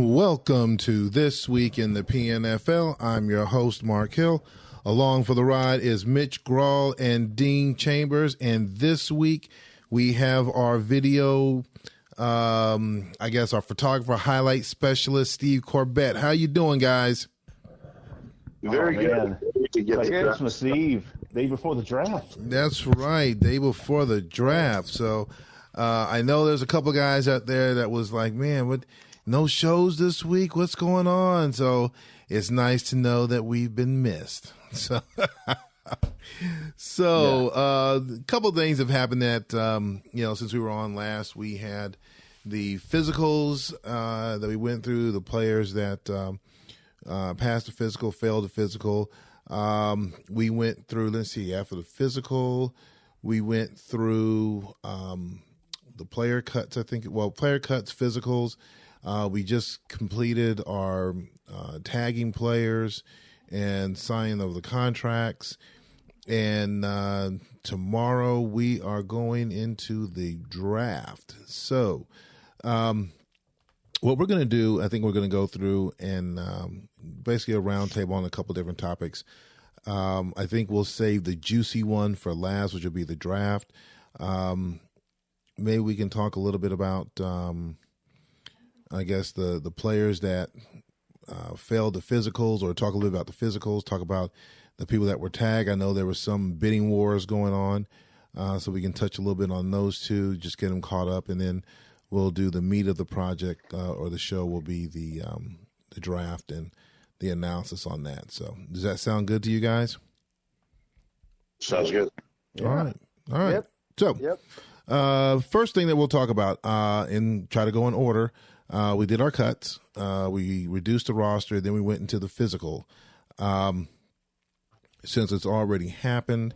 Welcome to This Week in the PNFL. I'm your host, Mark Hill. Along for the ride is Mitch Grawl and Dean Chambers. And this week we have our video, our photographer highlight specialist, Steve Corbett. How you doing, guys? Very good. Christmas Eve, day before the draft. That's right, day before the draft. So I know there's a couple guys out there that was like, man, what? No shows this week. What's going on? So it's nice to know that we've been missed. So, a couple things have happened that, since we were on last, we had the physicals that we went through, the players that passed the physical, failed the physical. We went through, after the physical, we went through the player cuts, player cuts, physicals. We just completed our tagging players and signing of the contracts. And tomorrow we are going into the draft. So what we're going to do, I think we're going to go through and basically a roundtable on a couple different topics. I think we'll save the juicy one for last, which will be the draft. Maybe we can talk a little bit about the players that failed the physicals, or talk a little bit about the physicals, talk about the people that were tagged. I know there was some bidding wars going on, so we can touch a little bit on those two, just get them caught up, and then we'll do the meat of the project or the show will be the draft and the analysis on that. So does that sound good to you guys? Sounds good. Yeah. All right. Yep. So first thing that we'll talk about and try to go in order. We did our cuts. We reduced the roster. Then we went into the physical. Since it's already happened,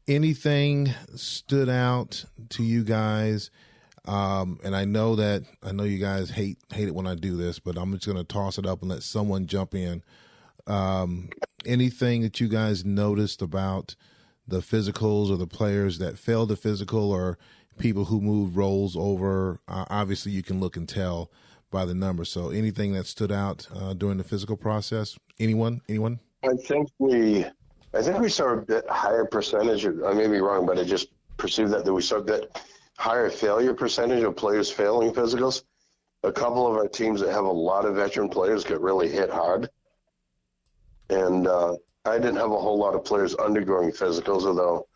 anything stood out to you guys? And I know you guys hate it when I do this, but I'm just going to toss it up and let someone jump in. Anything that you guys noticed about the physicals or the players that failed the physical, or people who moved roles over? Obviously you can look and tell by the numbers. So anything that stood out during the physical process? Anyone? I think we saw a bit higher percentage. I may be wrong, but I just perceived that we saw a bit higher failure percentage of players failing physicals. A couple of our teams that have a lot of veteran players get really hit hard. And I didn't have a whole lot of players undergoing physicals, although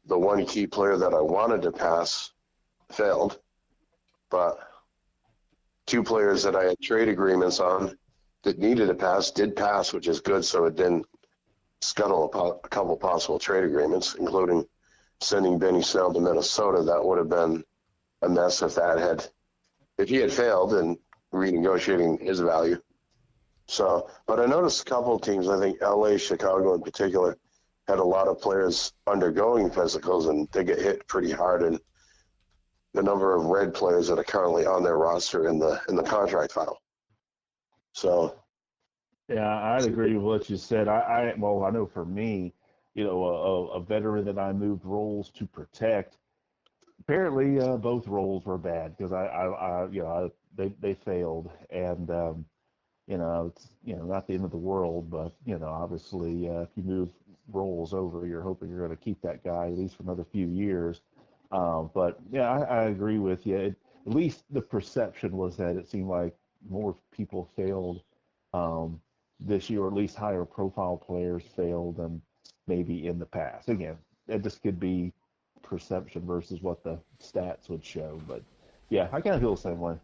the one key player that I wanted to pass failed. But two players that I had trade agreements on that needed to pass did pass, which is good, so it didn't scuttle a couple possible trade agreements, including sending Benny Snell to Minnesota. That would have been a mess if he had failed and renegotiating his value. So, but I noticed a couple of teams, I think LA, Chicago in particular, had a lot of players undergoing physicals, and they get hit pretty hard in the number of red players that are currently on their roster in the contract file. So, yeah, I'd agree with what you said. I know for me, a veteran that I moved roles to protect. Apparently, both roles were bad because they failed, and it's not the end of the world, but obviously, if you move roles over, you're hoping you're going to keep that guy at least for another few years. But yeah, I agree with you. At least the perception was that it seemed like more people failed this year, or at least higher profile players failed than maybe in the past. Again, it just could be perception versus what the stats would show. But yeah, I kind of feel the same way.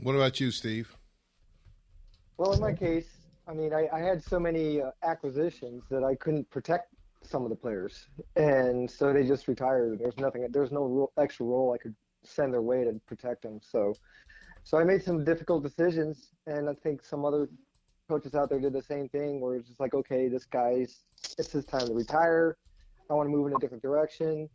What about you, Steve? Well, in my case, I had so many acquisitions that I couldn't protect some of the players, and so they just retired. There's no extra role I could send their way to protect them. So I made some difficult decisions, and I think some other coaches out there did the same thing, where it's just like, okay, it's his time to retire. I want to move in a different direction.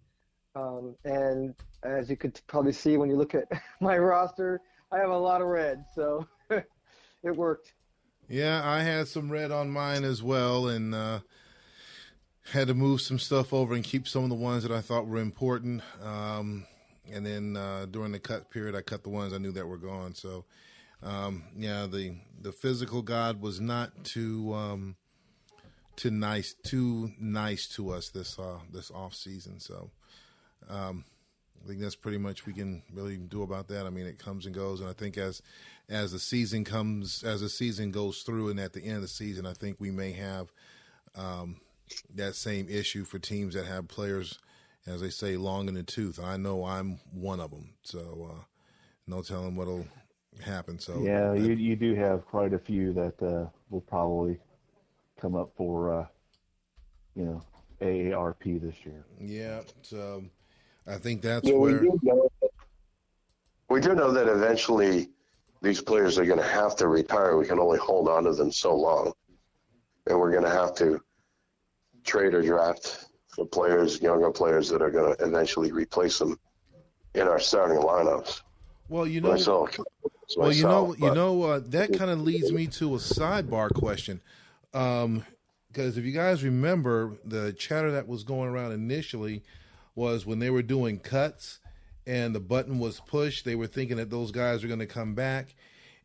And as you could probably see when you look at my roster, I have a lot of red, so it worked. Yeah, I had some red on mine as well, and had to move some stuff over and keep some of the ones that I thought were important. And then during the cut period, I cut the ones I knew that were gone. So Yeah, the physical God was not too nice to us this off season. So I think that's pretty much we can really do about that. I mean, it comes and goes, and I think as the season goes through, and at the end of the season, I think we may have that same issue for teams that have players, as they say, long in the tooth. I know I'm one of them, so no telling what'll happen. So yeah, you do have quite a few that will probably come up for AARP this year. Yeah, so I think that's Yeah, where we do know that eventually these players are going to have to retire. We can only hold on to them so long, and we're going to have to trade or draft for players, younger players that are going to eventually replace them in our starting lineups. well, you know. That kind of leads me to a sidebar question. Because if you guys remember, the chatter that was going around initially was when they were doing cuts and the button was pushed, they were thinking that those guys are going to come back.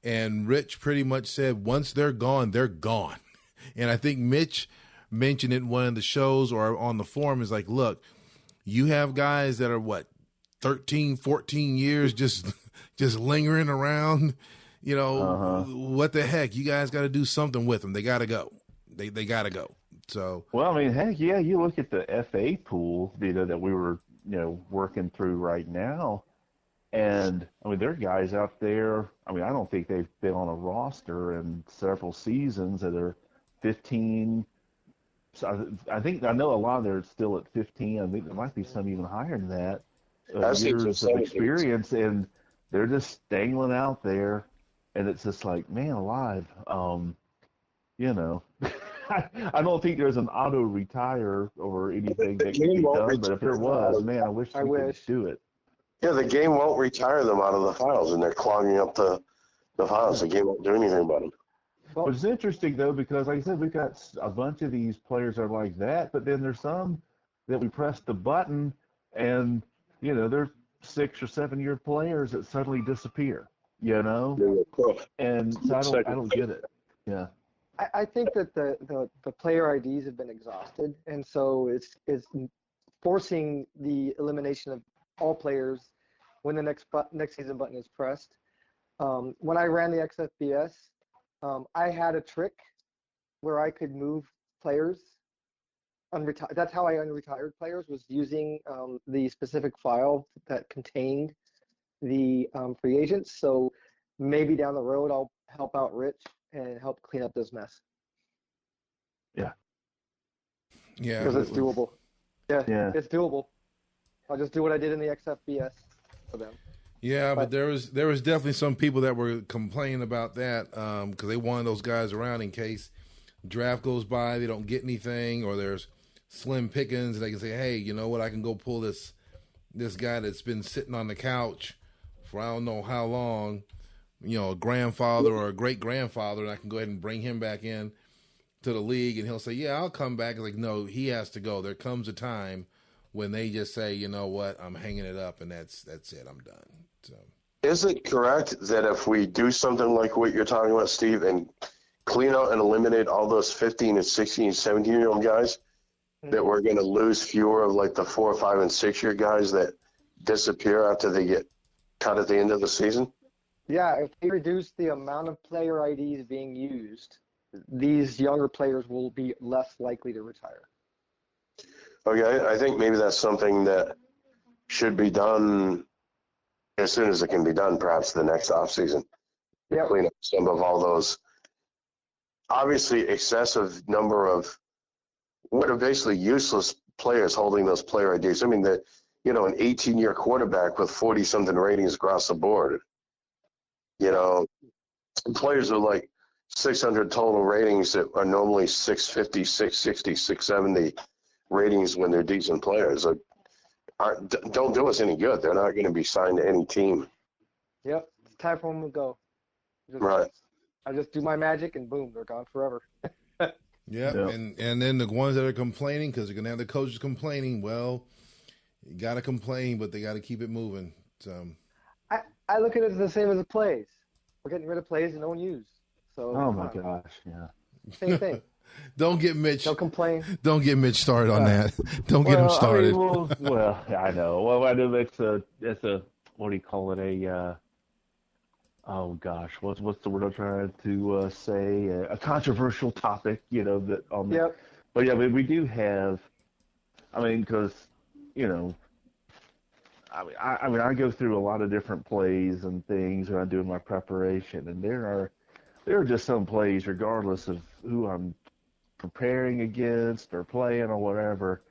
And Rich pretty much said, once they're gone, they're gone. And I think Mitch mentioned it in one of the shows or on the forum, is like, look, you have guys that are 13, 14 years just lingering around, what the heck? You guys got to do something with them. They got to go. They got to go. So, well, I mean, heck, yeah, you look at the FA pool, that we were, working through right now, and I mean, there are guys out there. I mean, I don't think they've been on a roster in several seasons that are 15. So I know a lot of them are still at 15. I think there might be some even higher than that. Years of experience, and they're just dangling out there, and it's just like, man alive. I don't think there's an auto retire or anything that can be done, but if there was, man, I wish we could do it. Yeah, the game won't retire them out of the files, and they're clogging up the files. The game won't do anything about them. Well, it's interesting, though, because like I said, we've got a bunch of these players are like that, but then there's some that we press the button and, they're 6 or 7 year players that suddenly disappear, and so I don't get it. Yeah. I think that the player IDs have been exhausted, and so it's forcing the elimination of all players when the next season button is pressed. When I ran the XFBS, I had a trick where I could move players. That's how I unretired players, was using the specific file that contained the free agents. So maybe down the road I'll help out Rich and help clean up this mess. Yeah. Yeah. Because it's doable. Yeah, it's doable. I'll just do what I did in the XFBS for them. Yeah, but there was definitely some people that were complaining about that because they wanted those guys around in case draft goes by, they don't get anything, or there's slim pickings, and they can say, hey, you know what, I can go pull this guy that's been sitting on the couch for I don't know how long, a grandfather or a great-grandfather, and I can go ahead and bring him back in to the league, and he'll say, yeah, I'll come back. It's like, no, he has to go. There comes a time when they just say, you know what, I'm hanging it up, and that's it, I'm done. So, is it correct that if we do something like what you're talking about, Steve, and clean out and eliminate all those 15 and 16 and 17-year-old guys, that we're going to lose fewer of like the 4, 5, and 6-year guys that disappear after they get cut at the end of the season? Yeah, if they reduce the amount of player IDs being used, these younger players will be less likely to retire. Okay, I think maybe that's something that should be done as soon as it can be done, perhaps the next offseason. Yep. Clean up some of all those obviously excessive number of what are basically useless players holding those player IDs. I mean, an 18-year quarterback with 40-something ratings across the board. Players are like 600 total ratings that are normally 650, 660, 670 ratings when they're decent players. Don't do us any good. They're not going to be signed to any team. Yep, it's time for them to go. Right. I just do my magic and boom, they're gone forever. Yeah, and then the ones that are complaining, because you're going to have the coaches complaining, well, you got to complain, but they got to keep it moving. So I look at it as the same as the plays. we're getting rid of plays that no one used. So Oh my gosh, yeah. same thing. Don't get Mitch. Don't complain. Don't get Mitch started on that. Don't get him started. Well, I know. Well, I know it's a what do you call it? Oh gosh, what's the word I'm trying to say? A controversial topic, that on the. Yep. But yeah, we do have. I mean, because I go through a lot of different plays and things when I'm doing my preparation, and there are just some plays, regardless of who I'm preparing against or playing or whatever,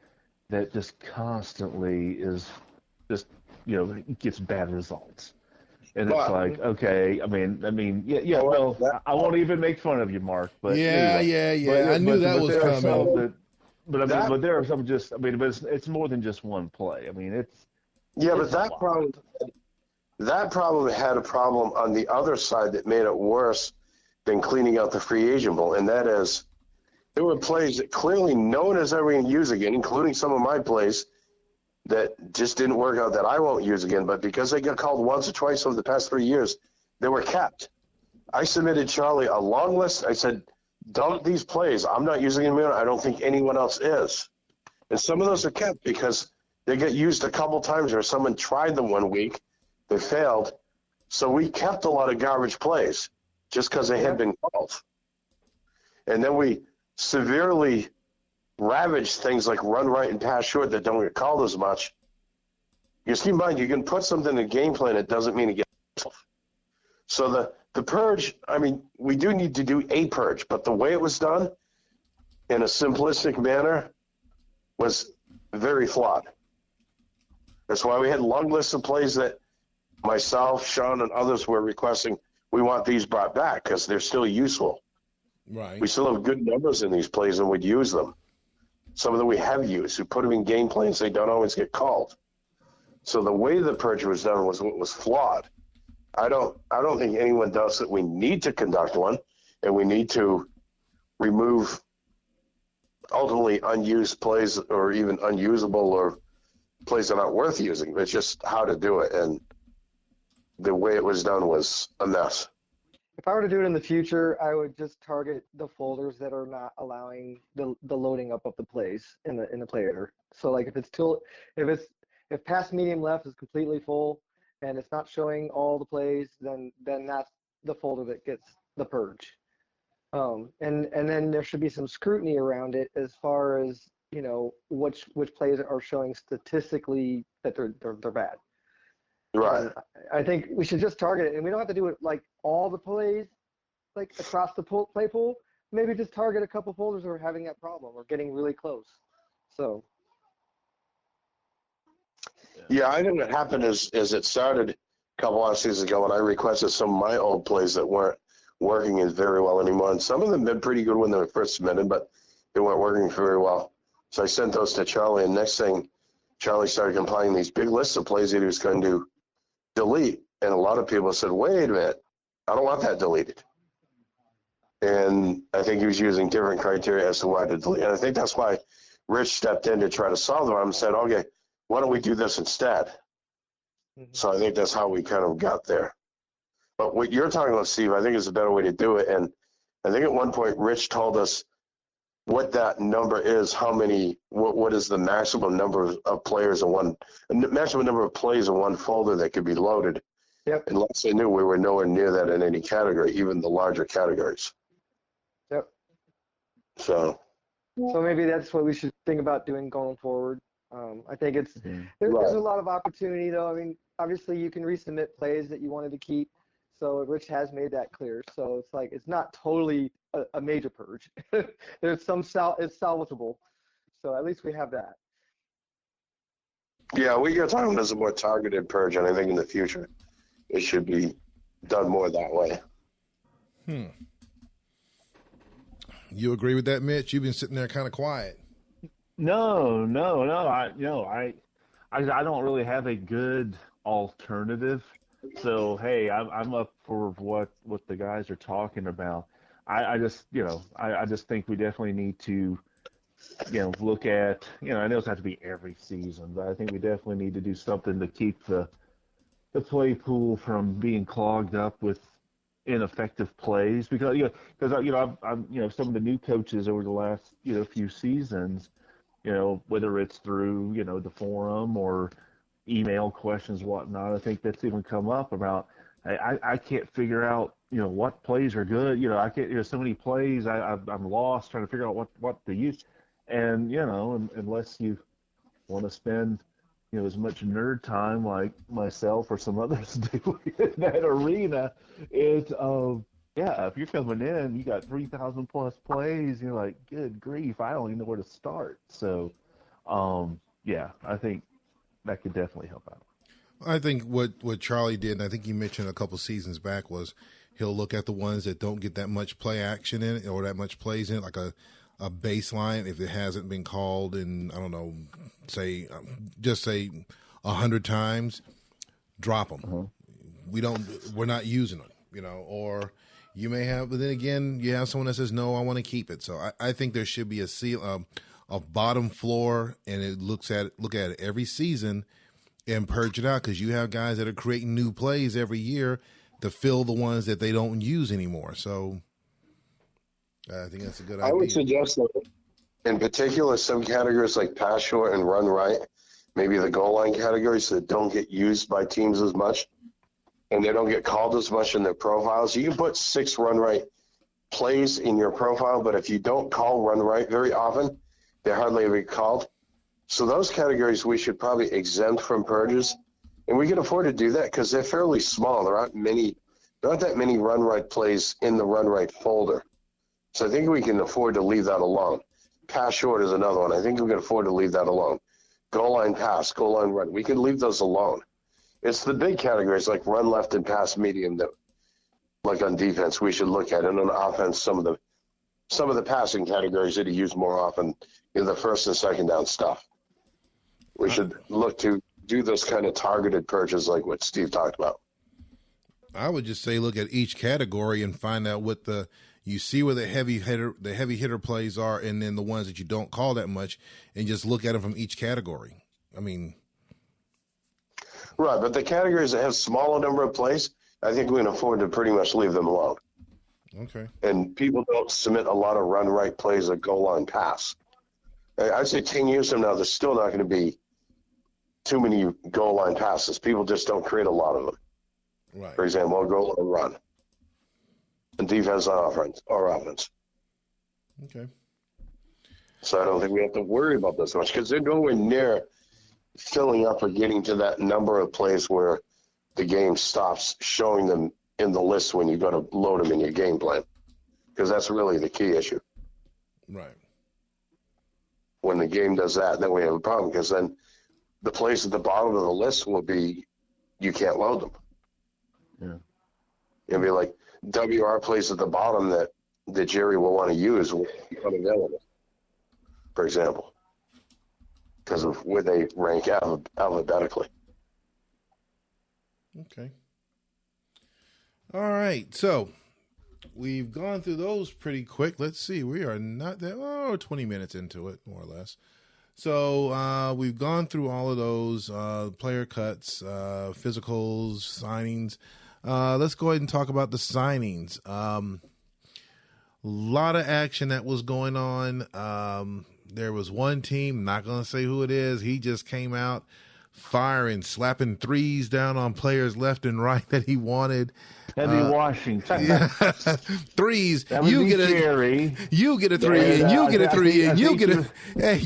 that just constantly is just gets bad results. And it's like, okay, I mean, yeah. Well, I won't even make fun of you, Mark. But yeah. I knew that was coming. But there are some just. I mean, but it's more than just one play. I mean, it's. Yeah, but that problem had a problem on the other side that made it worse than cleaning out the free agent bowl, and that is there were plays that clearly no one is ever going to use again, including some of my plays that just didn't work out that I won't use again. But because they got called once or twice over the past 3 years, they were kept. I submitted Charlie a long list. I said, dump these plays. I'm not using them. I don't think anyone else is. And some of those are kept because they get used a couple times or someone tried them 1 week. They failed. So we kept a lot of garbage plays just because they had been called. And then we severely ravaged things like run right and pass short that don't get called as much. Because keep in mind, you can put something in a game plan, it doesn't mean it gets. So the purge, I mean, we do need to do a purge, but the way it was done in a simplistic manner was very flawed. That's why we had a long list of plays that myself, Sean, and others were requesting, we want these brought back because they're still useful. Right. We still have good numbers in these plays and would use them. Some of them we have used. We put them in game plans. They don't always get called. So the way the purge was done was flawed. I don't think anyone does that. We need to conduct one, and we need to remove ultimately unused plays or even unusable or plays that aren't worth using. It's just how to do it, and the way it was done was a mess. If I were to do it in the future, I would just target the folders that are not allowing the loading up of the plays in the play editor. So like if past medium left is completely full and it's not showing all the plays, then that's the folder that gets the purge. And then there should be some scrutiny around it as far as which plays are showing statistically that they're bad. Right. And I think we should just target it, and we don't have to do it like all the plays, like across the play pool. Maybe just target a couple folders that are having that problem or getting really close. So. Yeah, I think what happened is it started a couple off seasons ago when I requested some of my old plays that weren't working as very well anymore. And some of them have been pretty good when they were first submitted, but they weren't working very well. So I sent those to Charlie, and next thing, Charlie started compiling these big lists of plays that he was going to delete. And a lot of people said, wait a minute, I don't want that deleted. And I think he was using different criteria as to why to delete. And I think that's why Rich stepped in to try to solve the problem and said, okay, why don't we do this instead? Mm-hmm. So I think that's how we kind of got there. But what you're talking about, Steve, I think is a better way to do it. And I think at one point, Rich told us what that number is, what is the maximum number of players in one, maximum number of plays in one folder that could be loaded. Yep. And last I knew, we were nowhere near that in any category, even the larger categories. Yep. So maybe that's what we should think about doing going forward. I think there's a lot of opportunity, though. I mean, obviously you can resubmit plays that you wanted to keep. So Rich has made that clear. So it's like it's not totally a major purge. There's some it's salvageable. So at least we have that. Yeah, what you're talking about is a more targeted purge, and I think in the future it should be done more that way. You agree with that, Mitch? You've been sitting there kind of quiet. No. I don't really have a good alternative. So hey, I'm up for what the guys are talking about. I just think we definitely need to look at I know it doesn't have to be every season, but I think we definitely need to do something to keep the play pool from being clogged up with ineffective plays because I'm some of the new coaches over the last few seasons, whether it's through the forum or email questions, whatnot. I think that's even come up about I can't figure out what plays are good. I can't. There's so many plays. I'm lost trying to figure out what to use, and unless you want to spend as much nerd time like myself or some others do in that arena, it's if you're coming in, you got 3,000 plus plays, you're like, good grief, I don't even know where to start. So, I think that could definitely help out. I think what Charlie did, and I think you mentioned a couple seasons back, was he'll look at the ones that don't get that much play action in it or that much plays in it, like a baseline. If it hasn't been called in, I don't know, just say 100 times, drop them. Uh-huh. We're not using them, or you may have, but then again, you have someone that says, no, I want to keep it. So I think there should be a bottom floor, and it look at it every season and purge it out, because you have guys that are creating new plays every year to fill the ones that they don't use anymore. So I think that's a good idea. I would suggest that in particular some categories like pass short and run right, maybe the goal line categories that don't get used by teams as much and they don't get called as much in their profiles. You can put 6 run right plays in your profile, but if you don't call run right very often, they're hardly ever called. So those categories we should probably exempt from purges, and we can afford to do that because they're fairly small. There aren't that many run right plays in the run right folder. So I think we can afford to leave that alone. Pass short is another one. I think we can afford to leave that alone. Goal line pass, goal line run. We can leave those alone. It's the big categories like run left and pass medium that, like on defense, we should look at. And on offense, some of the passing categories that you use more often, the first and second down stuff. We should look to do those kind of targeted purchases like what Steve talked about. I would just say look at each category and find out what you see where the heavy hitter plays are, and then the ones that you don't call that much, and just look at them from each category. I mean, right, but the categories that have smaller number of plays, I think we can afford to pretty much leave them alone. Okay. And people don't submit a lot of run right plays that goal line pass. I'd say 10 years from now, there's still not going to be too many goal line passes. People just don't create a lot of them. Right. For example, goal line run. And defense on offense or offense. Okay. So I don't think we have to worry about this much because they're nowhere near filling up or getting to that number of plays where the game stops showing them in the list when you go to load them in your game plan. Because that's really the key issue. Right. When the game does that, then we have a problem because then the plays at the bottom of the list will be you can't load them. Yeah. It'll be like WR plays at the bottom that Jerry will want to use will be unavailable, for example, because of where they rank alphabetically. Okay. All right. So we've gone through those pretty quick. Let's see. We are not that 20 minutes into it, more or less. So we've gone through all of those player cuts, physicals, signings. Let's go ahead and talk about the signings. A lot of action that was going on. There was one team, not going to say who it is. He just came out firing, slapping threes down on players left and right that he wanted. That'd be Washington. Yeah. Threes. That would you be get Jerry. You get a three, and you get a three, and you get a. Hey,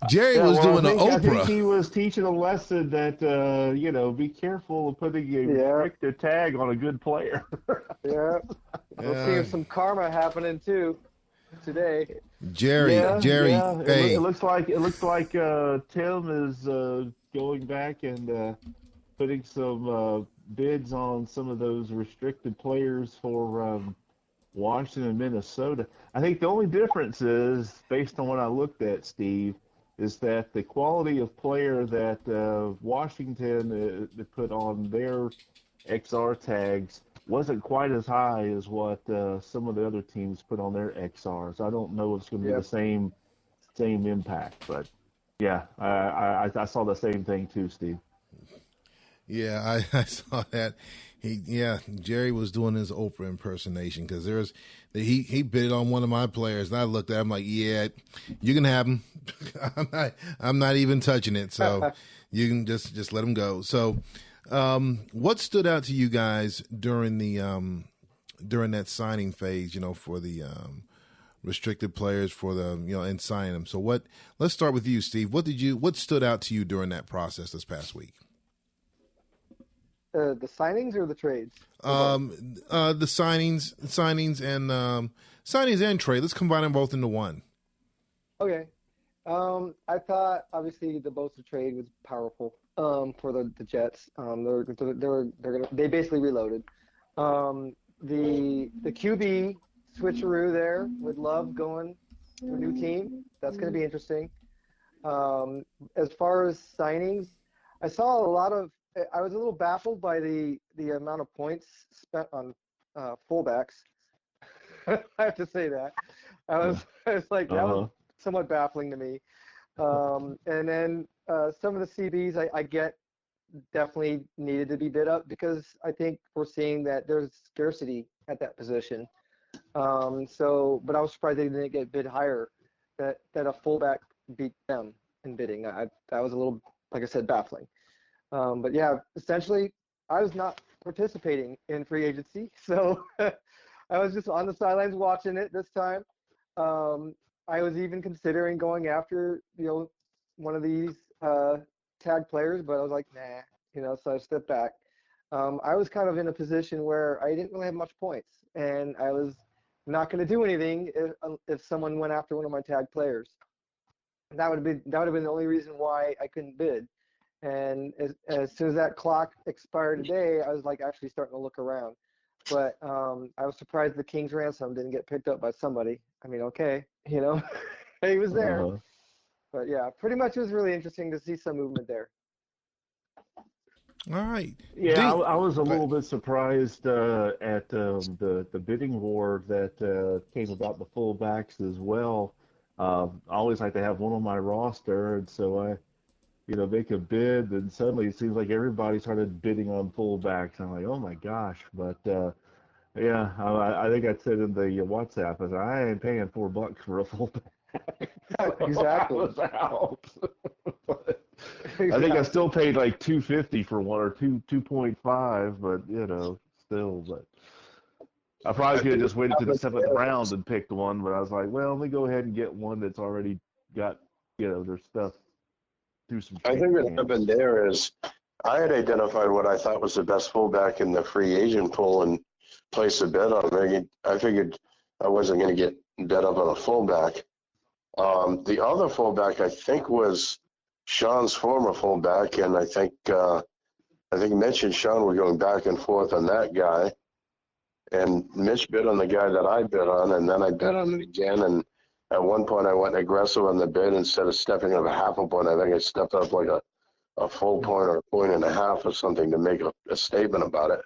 Jerry was doing an Oprah. I think he was teaching a lesson that be careful of putting a restricted tag on a good player. Yeah, we'll see some karma happening too today. Jerry. Hey, it looks like Tim is going back and putting some bids on some of those restricted players for Washington and Minnesota. I think the only difference is, based on what I looked at, Steve, is that the quality of player that Washington put on their XR tags wasn't quite as high as what some of the other teams put on their XRs. I don't know if it's going to be the same impact, but yeah, I saw the same thing too, Steve. Yeah, I saw that. Jerry was doing his Oprah impersonation because he bid on one of my players, and I looked at him like, yeah, you can have him. I'm not even touching it, so you can just let him go. So, what stood out to you guys during that signing phase? For the restricted players and signing them. So let's start with you, Steve. What stood out to you during that process this past week? The signings or the trades? The signings and trade. Let's combine them both into one. Okay. I thought obviously the Bosa trade was powerful for the Jets. They basically reloaded. The QB switcheroo there with Love going to a new team. That's going to be interesting. As far as signings, I saw a lot of. I was a little baffled by the amount of points spent on fullbacks. I have to say that. I was like, that was somewhat baffling to me. And then some of the CBs I get definitely needed to be bid up because I think we're seeing that there's scarcity at that position. But I was surprised they didn't get bid higher, that a fullback beat them in bidding. That was a little, like I said, baffling. But yeah, essentially, I was not participating in free agency, so I was just on the sidelines watching it this time. I was even considering going after, one of these tag players, but I was like, nah, so I stepped back. I was kind of in a position where I didn't really have much points, and I was not going to do anything if someone went after one of my tag players. That would have been the only reason why I couldn't bid. And as soon as that clock expired today, I was like actually starting to look around. But I was surprised the King's ransom didn't get picked up by somebody. I mean, okay, he was there. But yeah, pretty much it was really interesting to see some movement there. All right. Yeah, I was a little bit surprised at the bidding war that came about the fullbacks as well. I always like to have one on my roster, and so I make a bid, and suddenly it seems like everybody started bidding on fullbacks. I'm like, oh my gosh. But yeah, I think I said in the WhatsApp, I said, I ain't paying $4 for a fullback. Exactly. I was out. But Exactly. I think I still paid like $2.50 for one, or 2.5, but still. But I probably could have just waited to the 7th round and picked one. But I was like, well, let me go ahead and get one that's already got their stuff. I think what happened there is I had identified what I thought was the best fullback in the free agent pool and placed a bet on him. I figured I wasn't going to get bet up on a fullback. The other fullback I think was Sean's former fullback, and I think Mitch and Sean were going back and forth on that guy. And Mitch bid on the guy that I bid on, and then I bid on it again, and at one point, I went aggressive on the bid instead of stepping up a half a point. I think I stepped up like a full point or a point and a half or something to make a statement about it.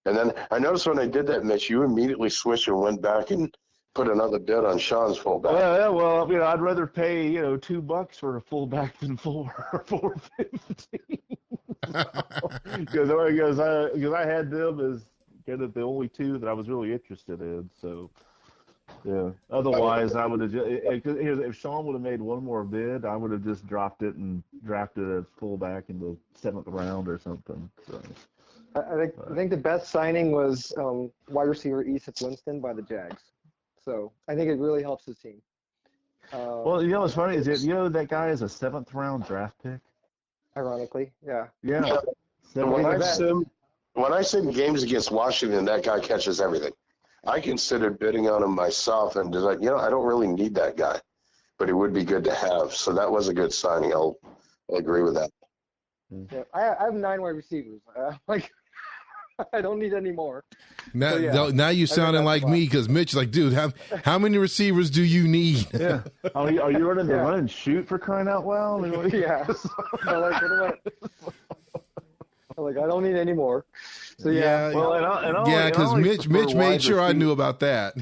And then I noticed when I did that, Mitch, you immediately switched and went back and put another bid on Sean's fullback. Well, I'd rather pay $2 for a fullback than $4.50. Because I had them as kind of the only two that I was really interested in. So. Yeah. Otherwise, I would have just, if Sean would have made one more bid, I would have just dropped it and drafted a fullback in the 7th round or something. So, I think the best signing was wide receiver Easton Winston by the Jags. So I think it really helps his team. Well, what's funny is that guy is a 7th round draft pick. Ironically, yeah. Yeah. When I sim games against Washington, that guy catches everything. I considered bidding on him myself and just like, I don't really need that guy, but it would be good to have. So that was a good signing. I'll agree with that. Yeah, I have 9 wide receivers. I don't need any more. Now you sounding like me because Mitch is like, dude, how many receivers do you need? Yeah. Are you running the run and shoot for crying out loud? Yeah. I don't need any more. So yeah. Because Mitch made sure I knew about that.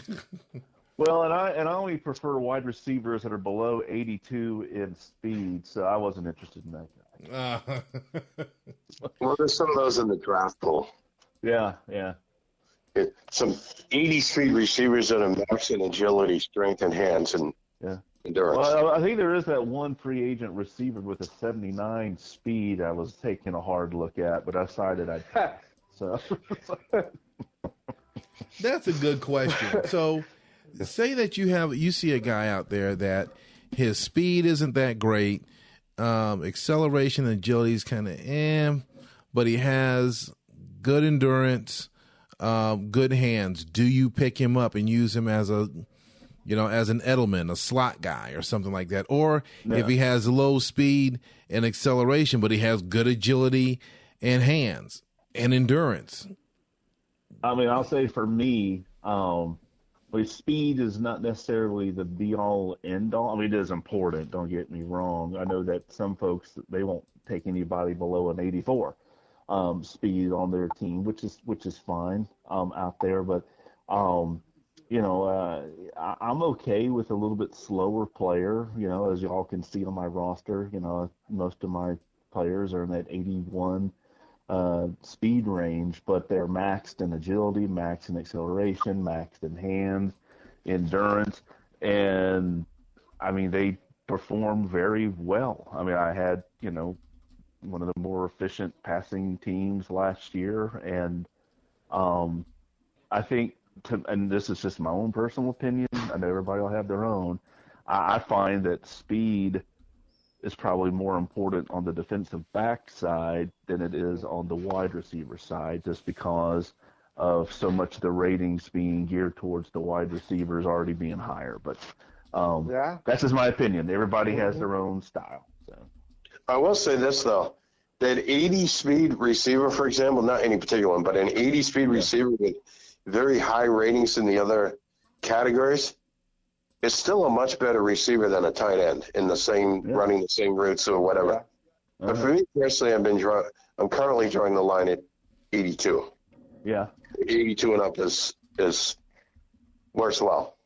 Well, and I only prefer wide receivers that are below 82 in speed, so I wasn't interested in that guy. Uh, Well, there's some of those in the draft pool. Yeah. Some 80-speed receivers that are max in agility, strength, and hands and Yeah. endurance. Well, I think there is that one free agent receiver with a 79 speed I was taking a hard look at, but I decided I'd pass. So that's a good question. So, say that you see a guy out there that his speed isn't that great, acceleration and agility is kind of but he has good endurance, good hands. Do you pick him up and use him as an Edelman, a slot guy or something like that? Or if he has low speed and acceleration, but he has good agility and hands and endurance? I mean, I'll say for me, speed is not necessarily the be-all, end-all. I mean, it is important, don't get me wrong. I know that some folks, they won't take anybody below an 84 speed on their team, which is fine out there. But, I'm okay with a little bit slower player, as y'all can see on my roster. Most of my players are in that 81 speed range, but they're maxed in agility, maxed in acceleration, maxed in hands, endurance, and I mean they perform very well. I mean, I had one of the more efficient passing teams last year, and I think, and this is just my own personal opinion, I know everybody will have their own. I find that speed is probably more important on the defensive back side than it is on the wide receiver side, just because of so much of the ratings being geared towards the wide receivers already being higher. But that's just my opinion. Everybody has their own style. So I will say this, though. That 80-speed receiver, for example, not any particular one, but an 80-speed receiver with very high ratings in the other categories, is still a much better receiver than a tight end in the same running the same routes or whatever. Yeah. But for me personally, I'm currently drawing the line at 82. Yeah, 82 and up is works well.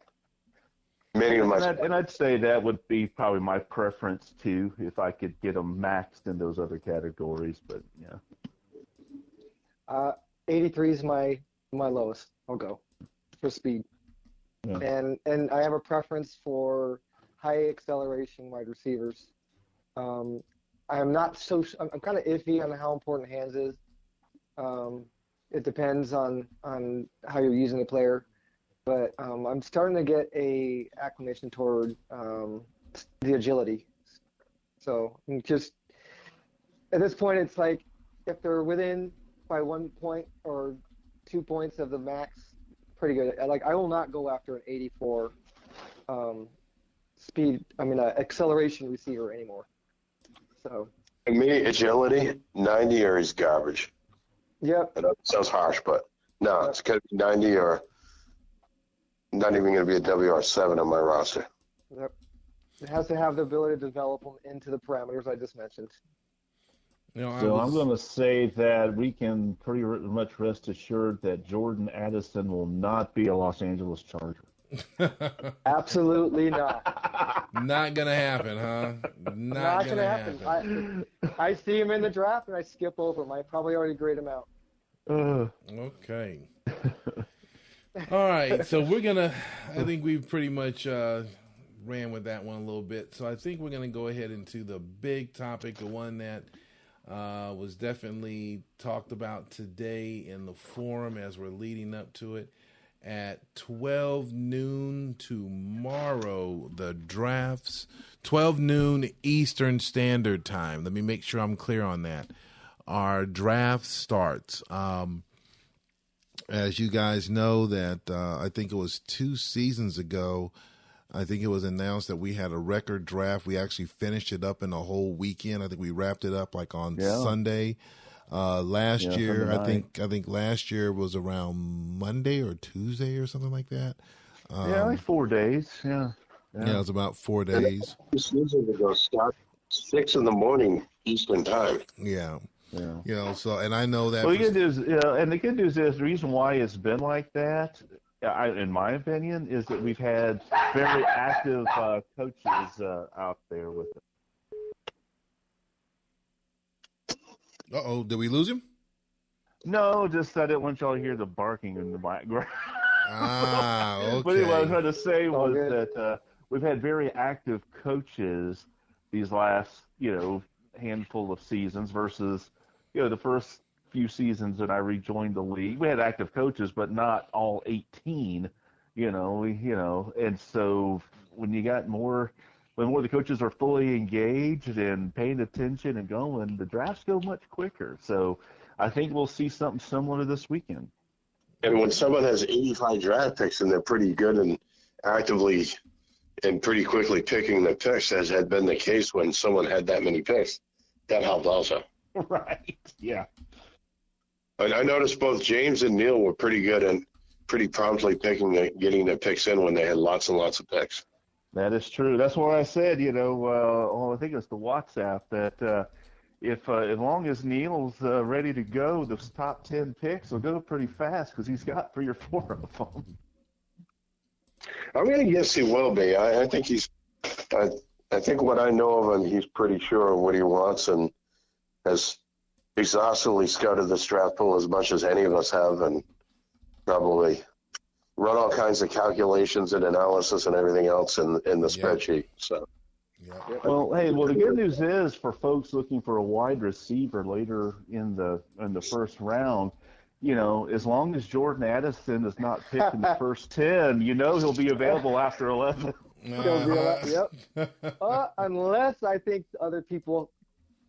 And I'd say that would be probably my preference too, if I could get them maxed in those other categories. But 83 is my lowest. I'll go for speed. Yeah. And I have a preference for high acceleration wide receivers. I'm not I'm kind of iffy on how important hands is. It depends on how you're using the player, but I'm starting to get a acclimation toward the agility. So just at this point, it's like if they're within by 1 point or 2 points of the max, pretty good. Like I will not go after an 84 acceleration receiver anymore. So to me, agility 90 or is garbage. Yep. That sounds harsh, but no, it's going to be 90 or not even going to be a WR7 on my roster. Yep. It has to have the ability to develop them into the parameters I just mentioned. I'm going to say that we can pretty much rest assured that Jordan Addison will not be a Los Angeles Charger. Absolutely not. Not going to happen, huh? Not going to happen. I see him in the draft and I skip over him. I probably already grade him out. Okay. All right. So I think we've pretty much ran with that one a little bit. So I think we're going to go ahead into the big topic, the one that was definitely talked about today in the forum as we're leading up to it. At 12 noon tomorrow, the drafts, 12 noon Eastern Standard Time. Let me make sure I'm clear on that. Our draft starts. As you guys know, that I think it was 2 seasons ago, I think it was announced that we had a record draft. We actually finished it up in a whole weekend. I think we wrapped it up like on Sunday. Last year, I think last year was around Monday or Tuesday or something like that. Like 4 days. Yeah, it was about 4 days. 2 seasons ago, start 6 in Eastern time. Yeah. So, and I know that. Well, the good news is the reason why it's been like that, in my opinion, is that we've had very active coaches out there with it. Uh-oh, did we lose him? No, just I didn't want y'all to hear the barking in the background. Ah, okay. But anyway, what I was trying to say All was good. that we've had very active coaches these last, handful of seasons versus, the first few seasons that I rejoined the league. We had active coaches, but not all 18. And so when you got when more of the coaches are fully engaged and paying attention and going, the drafts go much quicker. So I think we'll see something similar to this weekend. And when someone has 85 draft picks and they're pretty good and actively and pretty quickly picking the picks, as had been the case when someone had that many picks, that helped also. Right. Yeah. And I noticed both James and Neil were pretty good and pretty promptly getting their picks in when they had lots and lots of picks. That is true. That's why I said, I think it's the WhatsApp that if as long as Neil's ready to go, those top 10 picks will go pretty fast because he's got 3 or 4 of them. I'm going to guess he will be. I think I think what I know of him, he's pretty sure of what he wants and has exhaustively scouted this draft pool as much as any of us have, and probably run all kinds of calculations and analysis and everything else in the spreadsheet. So. Yeah. Well, the good news is for folks looking for a wide receiver later in the first round, as long as Jordan Addison is not picked in the first 10, he'll be available after 11. Yep. Unless I think other people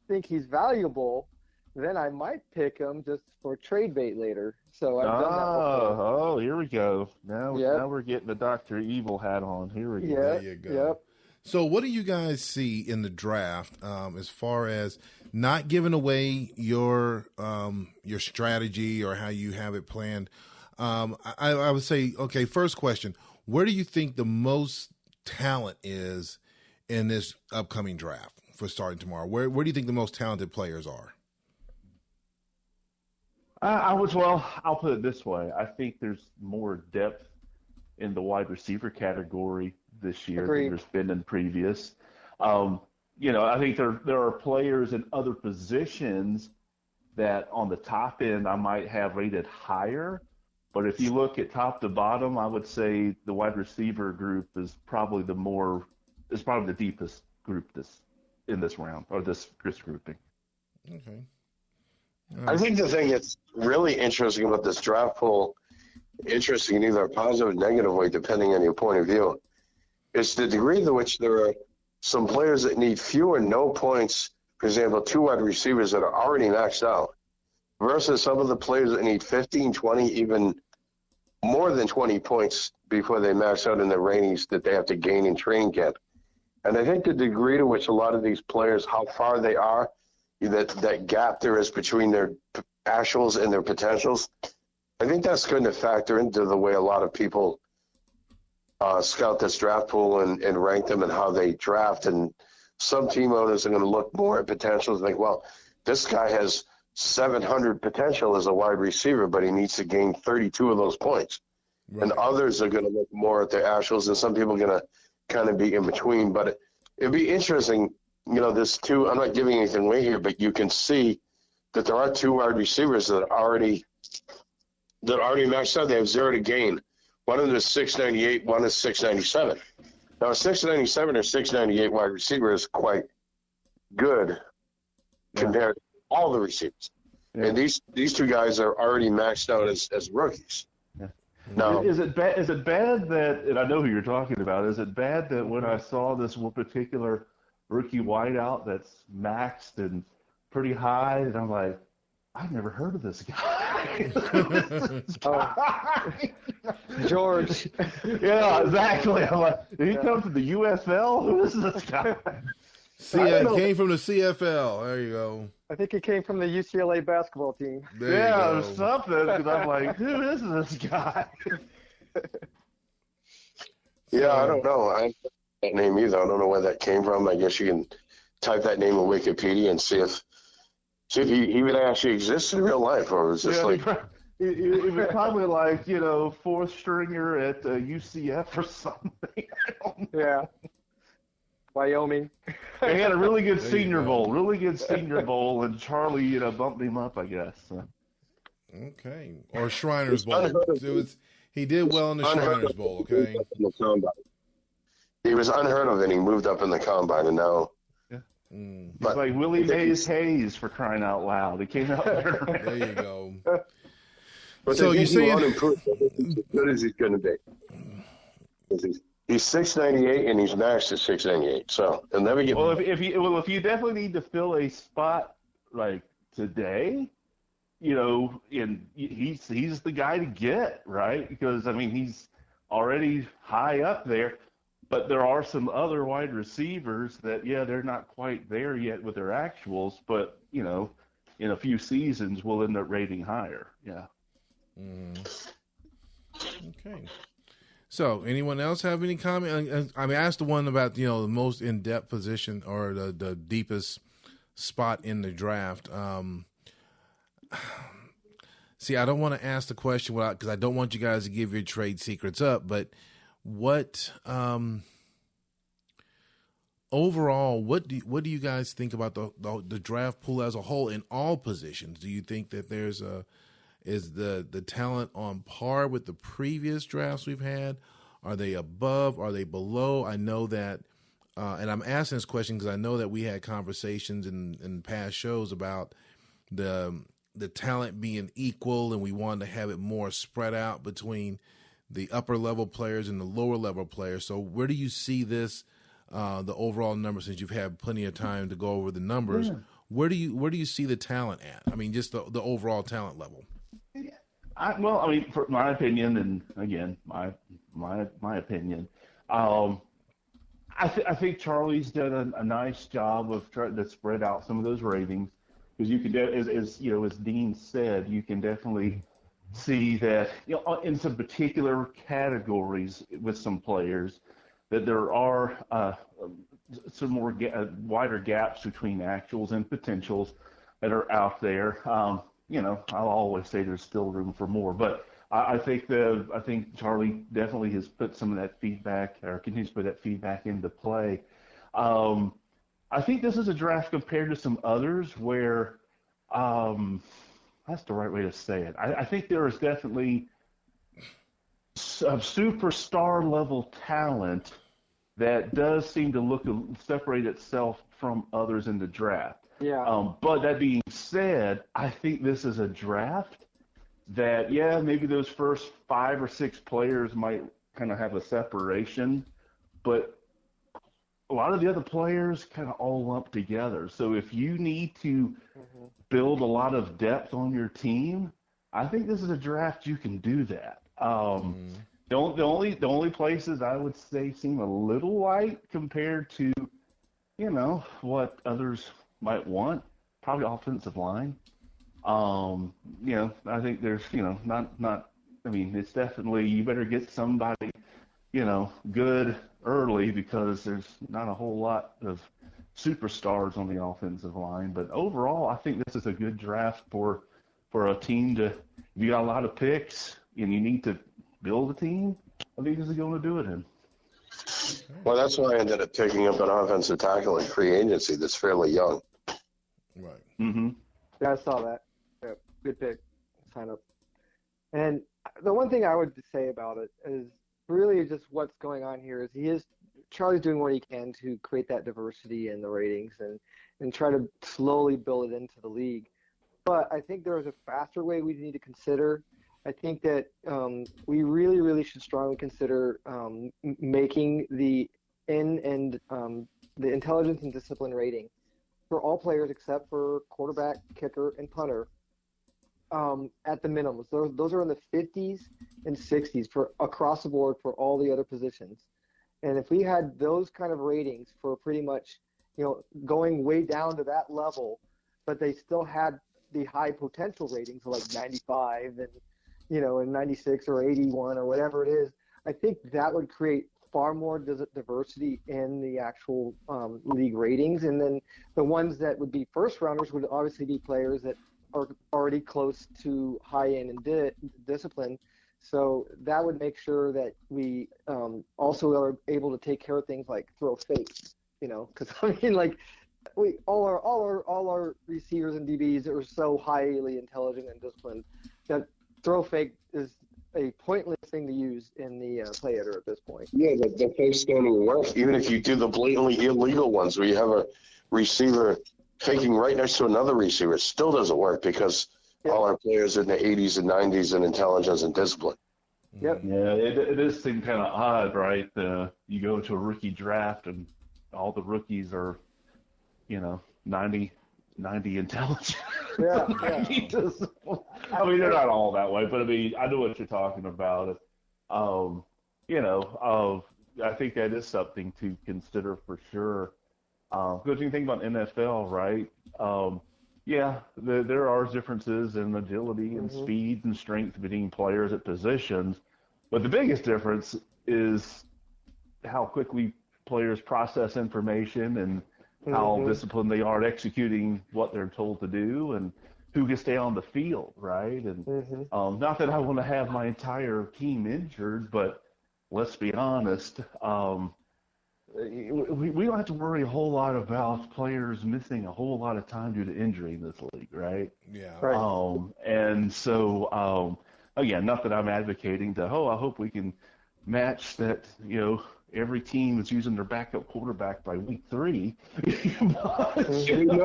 think he's valuable, then I might pick him just for trade bait later. So I've done that before. Oh, here we go. Now we're getting the Dr. Evil hat on. Here we go. There you go. Yep. So what do you guys see in the draft as far as not giving away your strategy or how you have it planned? I would say, okay, first question, where do you think the most talent is in this upcoming draft for starting tomorrow? Where do you think the most talented players are? I'll put it this way. I think there's more depth in the wide receiver category this year Agreed. than there's been in previous. I think there are players in other positions that on the top end I might have rated higher. But if you look at top to bottom, I would say the wide receiver group is probably the deepest group in this round or this grouping. Okay. I think the thing that's really interesting about this draft pool, interesting in either a positive or negative way, depending on your point of view, is the degree to which there are some players that need few or no points, for example, 2 wide receivers that are already maxed out, versus some of the players that need 15, 20, even more than 20 points before they max out in the ratings that they have to gain in training camp. And I think the degree to which a lot of these players, how far they are, that gap there is between their actuals and their potentials, I think that's going to factor into the way a lot of people scout this draft pool and rank them and how they draft. And some team owners are going to look more at potentials and think, well, this guy has 700 potential as a wide receiver, but he needs to gain 32 of those points. Right. And others are going to look more at their actuals, and some people are going to kind of be in between. But it'd be interesting, there's 2, I'm not giving anything away here, but you can see that there are 2 wide receivers that already maxed out. They have 0 to gain. One of them is 698, one is 697. Now, a 697 or 698 wide receiver is quite good compared to all the receivers. Yeah. And these 2 guys are already maxed out as rookies. Yeah. Now, is it bad that, and I know who you're talking about, is it bad that when I saw this one particular rookie wideout that's maxed and pretty high, and I'm like, I've never heard of this guy. George. Yeah, exactly. I'm like, did he come from the UFL? Who is this guy? Came from the CFL. There you go. I think he came from the UCLA basketball team. Or something. Because I'm like, who is this guy? Yeah, I don't know. I don't know that name either. I don't know where that came from. I guess you can type that name in Wikipedia and see if he even actually exists in real life, or was this like... He was probably like, 4th stringer at UCF or something. I don't know. Yeah. Wyoming. They had a really good There you Senior go. Bowl, and Charlie, bumped him up, I guess. So. Okay. Or Shriners Bowl. unheard of. He did well in the Unheard Shriners of. Bowl, okay? In the combine. He was unheard of, and he moved up in the combine, and now. Mm. He's like Willie Mays Hayes, for crying out loud. He came out there. There you go. But So you're saying as good as he's going to be. He's 698 and he's maxed at 698. So he'll never get. Well, if you definitely need to fill a spot like today, and he's the guy to get, right? Because I mean he's already high up there, but there are some other wide receivers that they're not quite there yet with their actuals, but in a few seasons we'll end up rating higher. Yeah. Okay. So, anyone else have any comment? I asked the one about the most in-depth position or the deepest spot in the draft. See, I don't want to ask the question because I don't want you guys to give your trade secrets up. But what overall, what do you guys think about the draft pool as a whole in all positions? Do you think that is the talent on par with the previous drafts we've had? Are they above? Are they below? I know that, and I'm asking this question because I know that we had conversations in past shows about the talent being equal, and we wanted to have it more spread out between the upper level players and the lower level players. So where do you see this, the overall number, since you've had plenty of time to go over the numbers? Yeah. Where do you see the talent at? I mean, just the overall talent level. For my opinion, and again, my opinion, I think Charlie's done a nice job of trying to spread out some of those ratings, because you can, as Dean said, you can definitely see that in some particular categories with some players that there are some more wider gaps between actuals and potentials that are out there. I'll always say there's still room for more, but I think Charlie definitely has put some of that feedback, or continues to put that feedback into play. I think this is a draft compared to some others where, that's the right way to say it. I think there is definitely superstar level talent that does seem to separate itself from others in the draft. Yeah. But that being said, I think this is a draft that, maybe those first 5 or 6 players might kind of have a separation, but a lot of the other players kind of all lump together. So if you need to build a lot of depth on your team, I think this is a draft you can do that. The only places I would say seem a little light compared to, what others might want, probably offensive line. I think there's, it's definitely, you better get somebody, good early, because there's not a whole lot of superstars on the offensive line. But overall, I think this is a good draft for a team to, if you got a lot of picks and you need to build a team, I think this is going to do it in. Well, that's why I ended up picking up an offensive tackle in free agency that's fairly young. Right. Mm-hmm. Yeah, I saw that. Yeah, good pick. Sign up. And the one thing I would say about it is really just what's going on here is Charlie's doing what he can to create that diversity in the ratings and try to slowly build it into the league. But I think there is a faster way we need to consider. I think that we really, really should strongly consider making the intelligence and discipline rating for all players except for quarterback, kicker, and punter at the minimum. So those are in the 50s and 60s for across the board for all the other positions. And if we had those kind of ratings for pretty much, going way down to that level, but they still had the high potential ratings of like 95 and 96 or 81 or whatever it is, I think that would create far more diversity in the actual league ratings. And then the ones that would be first rounders would obviously be players that are already close to high end and discipline. So that would make sure that we also are able to take care of things like throw fake. because I mean, like, all our receivers and DBs are so highly intelligent and disciplined that throw fake is a pointless thing to use in the play editor at this point. Yeah, the fakes don't even work. Even if you do the blatantly illegal ones where you have a receiver faking right next to another receiver, it still doesn't work because all our players are in the 80s and 90s in intelligence and discipline. Yep. Yeah, it does seem kind of odd, right? You go into a rookie draft and all the rookies are, 90 intelligent. Yeah, 90 discipline. I mean, they're not all that way, but I mean, I know what you're talking about. I think that is something to consider for sure. Because you think about NFL, right? There are differences in agility and speed and strength between players at positions, but the biggest difference is how quickly players process information and how disciplined they are at executing what they're told to do and who can stay on the field, right? And not that I want to have my entire team injured, but let's be honest, we don't have to worry a whole lot about players missing a whole lot of time due to injury in this league, right? Yeah. Right. And so, again, not that I'm advocating I hope we can match that, every team is using their backup quarterback by week 3. But I mean,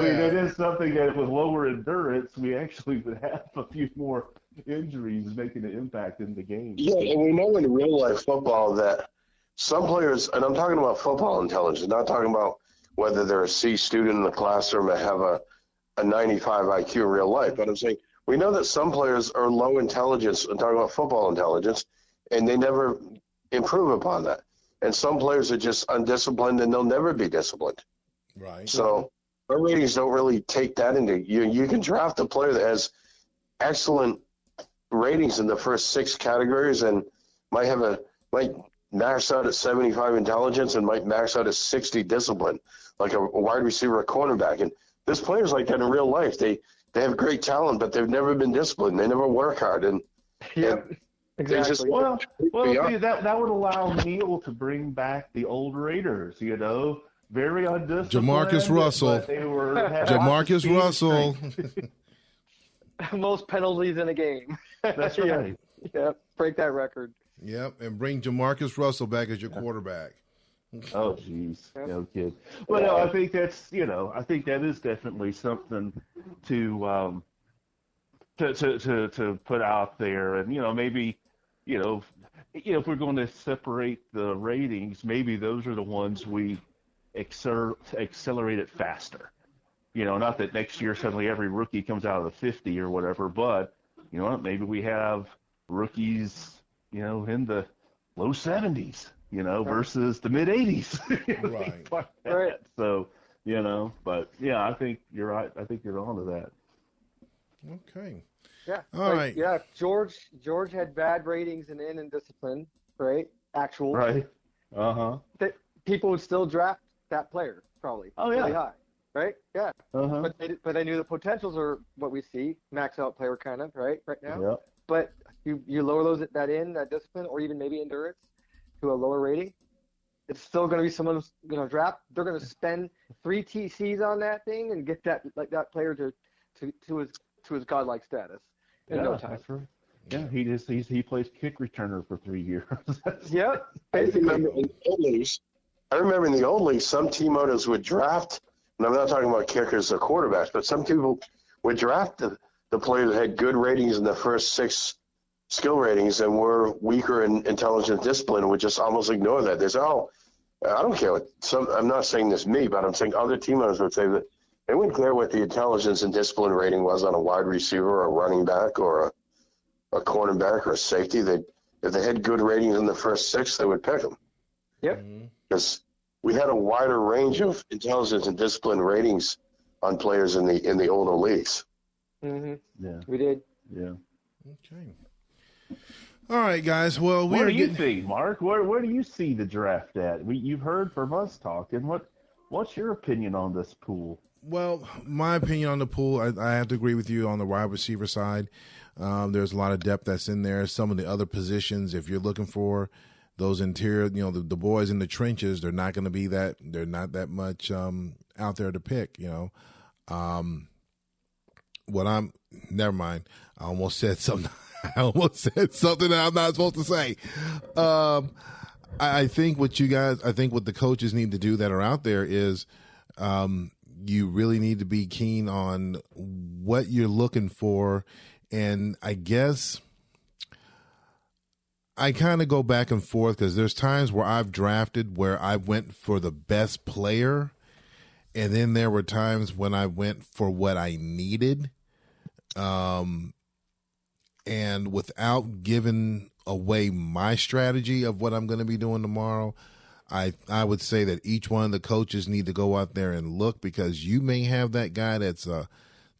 it is something that with lower endurance, we actually would have a few more injuries making an impact in the game. Yeah, and we know in real life football that some players, and I'm talking about football intelligence, not talking about whether they're a C student in the classroom and have a 95 IQ in real life, but I'm saying we know that some players are low intelligence, I'm talking about football intelligence, and they never improve upon that. And some players are just undisciplined and they'll never be disciplined. Right. So our ratings don't really take that into you can draft a player that has excellent ratings in the first 6 categories and might max out at 75 intelligence and might max out at 60 discipline, like a wide receiver, a cornerback. And there's players like that in real life. They have great talent, but they've never been disciplined. They never work hard. And exactly. Just, well, see, that would allow Neil to bring back the old Raiders, very undisciplined. Jamarcus Russell. Jamarcus Russell. Most penalties in a game. That's right. Yeah, break that record. Yep, and bring Jamarcus Russell back as your quarterback. Oh, jeez, no kid. Well, no, I think that's I think that is definitely something to put out there, and maybe if we're going to separate the ratings, maybe those are the ones we accelerate it faster. Not that next year suddenly every rookie comes out of the 50 or whatever, but maybe we have rookies in the low 70s, versus the mid 80s. Right. Right. So, but yeah, I think you're right. I think you're onto that. Okay. Yeah. All right. Yeah. George had bad ratings in discipline, right? Actual. Right. Uh-huh. That people would still draft that player probably. Oh, yeah. Really high. Right? Yeah. Uh-huh. But they knew the potentials are what we see, max out player kind of, right now. Yep. But you lower that discipline, or even maybe endurance to a lower rating, it's still going to be someone's draft. They're going to spend 3 TCs on that thing and get that player to his godlike status in no time. That's right. Yeah, he plays kick returner for 3 years. Yep. I remember in the old leagues, some team owners would draft, and I'm not talking about kickers or quarterbacks, but some people would draft the players that had good ratings in the first 6 skill ratings and were weaker in intelligence discipline and would just almost ignore that. They say, I don't care I'm not saying this me, but I'm saying other team owners would say that they wouldn't care what the intelligence and discipline rating was on a wide receiver or a running back or a cornerback or a safety. If they had good ratings in the first 6, they would pick them. Yep. Because we had a wider range of intelligence and discipline ratings on players in the older leagues. Mm-hmm. Yeah. We did. Yeah. Okay. All right, guys. Well, what do you think, Mark? Where do you see the draft at? You've heard from us talking. What's your opinion on this pool? Well, my opinion on the pool, I have to agree with you on the wide receiver side. There's a lot of depth that's in there. Some of the other positions, if you're looking for those interior, the boys in the trenches, they're not going to be that. They're not that much out there to pick. Never mind. I almost said something. I almost said something that I'm not supposed to say. I think what the coaches need to do that are out there is, you really need to be keen on what you're looking for. And I guess I kind of go back and forth because there's times where I've drafted where I went for the best player. And then there were times when I went for what I needed. And without giving away my strategy of what I'm going to be doing tomorrow, I would say that each one of the coaches need to go out there and look, because you may have that guy that's a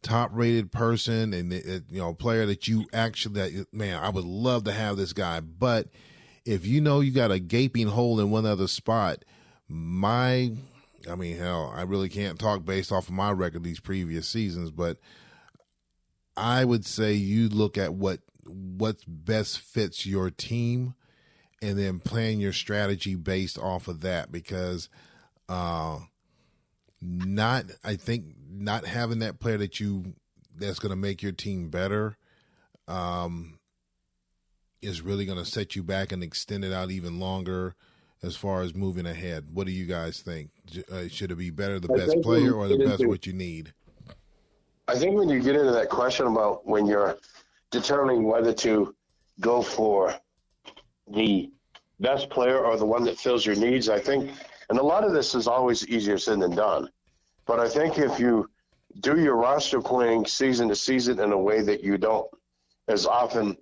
top-rated person and a player that you actually, man, I would love to have this guy. But if you got a gaping hole in one other spot, I really can't talk based off of my record these previous seasons, but I would say you look at what best fits your team and then plan your strategy based off of that, because not having that player that's going to make your team better is really going to set you back and extend it out even longer as far as moving ahead. What do you guys think? Should it be better the best player or the best what you need? I think when you get into that question about when you're determining whether to go for the best player or the one that fills your needs, I think, and a lot of this is always easier said than done, but I think if you do your roster planning season to season in a way that you don't as often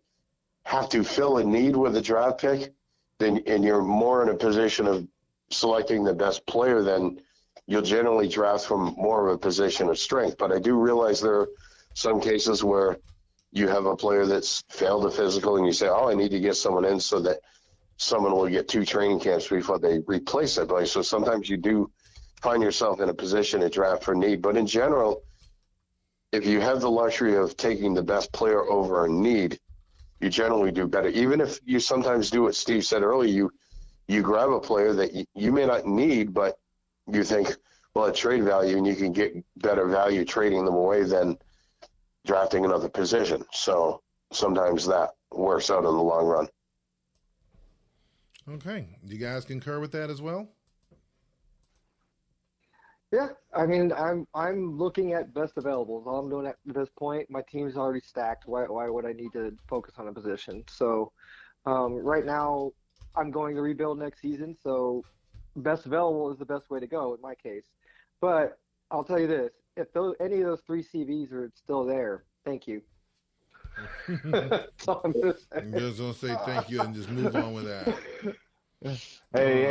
have to fill a need with a draft pick, and you're more in a position of selecting the best player, then you'll generally draft from more of a position of strength. But I do realize there are some cases where you have a player that's failed a physical and you say, I need to get someone in so that someone will get 2 training camps before they replace that player. So sometimes you do find yourself in a position to draft for need. But in general, if you have the luxury of taking the best player over a need, you generally do better. Even if you sometimes do what Steve said earlier, you grab a player that you may not need, but you think, well, at trade value, and you can get better value trading them away than drafting another position. So sometimes that works out in the long run. Okay. You guys concur with that as well? Yeah, I mean, I'm looking at best available. All I'm doing at this point, my team's already stacked. Why would I need to focus on a position? So right now, I'm going to rebuild next season. So best available is the best way to go in my case. But I'll tell you this: if any of those 3 CVs are still there, thank you. That's all I'm gonna say. I'm just gonna say thank you and just move on with that. Hey,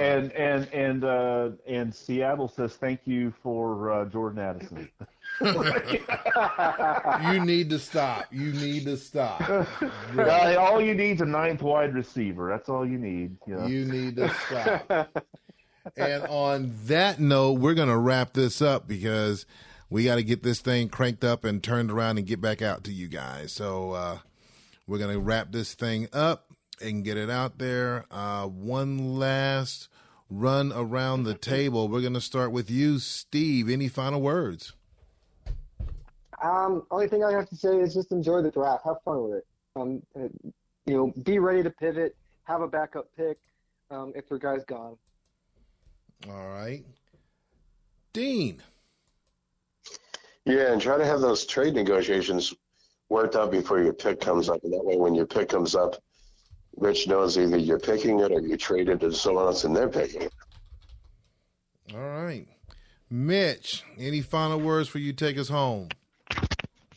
and Seattle says thank you for Jordan Addison. You need to stop. All you need is a 9th wide receiver. That's all you need. You need to stop. And on that note, we're going to wrap this up because we got to get this thing cranked up and turned around and get back out to you guys. So we're going to wrap this thing up and get it out there. One last run around the table. We're going to start with you, Steve. Any final words? Only thing I have to say is just enjoy the draft. Have fun with it. Be ready to pivot. Have a backup pick if your guy's gone. All right. Dean. Yeah, and try to have those trade negotiations worked out before your pick comes up. And that way when your pick comes up, Rich knows either you're picking it or you trade it to someone else and they're picking it. All right. Mitch, any final words for you to take us home?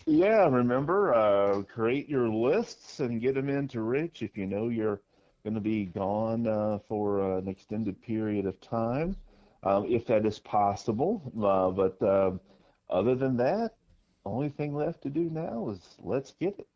Yeah, remember, create your lists and get them into Rich if you know you're going to be gone for an extended period of time, if that is possible. But other than that, only thing left to do now is let's get it.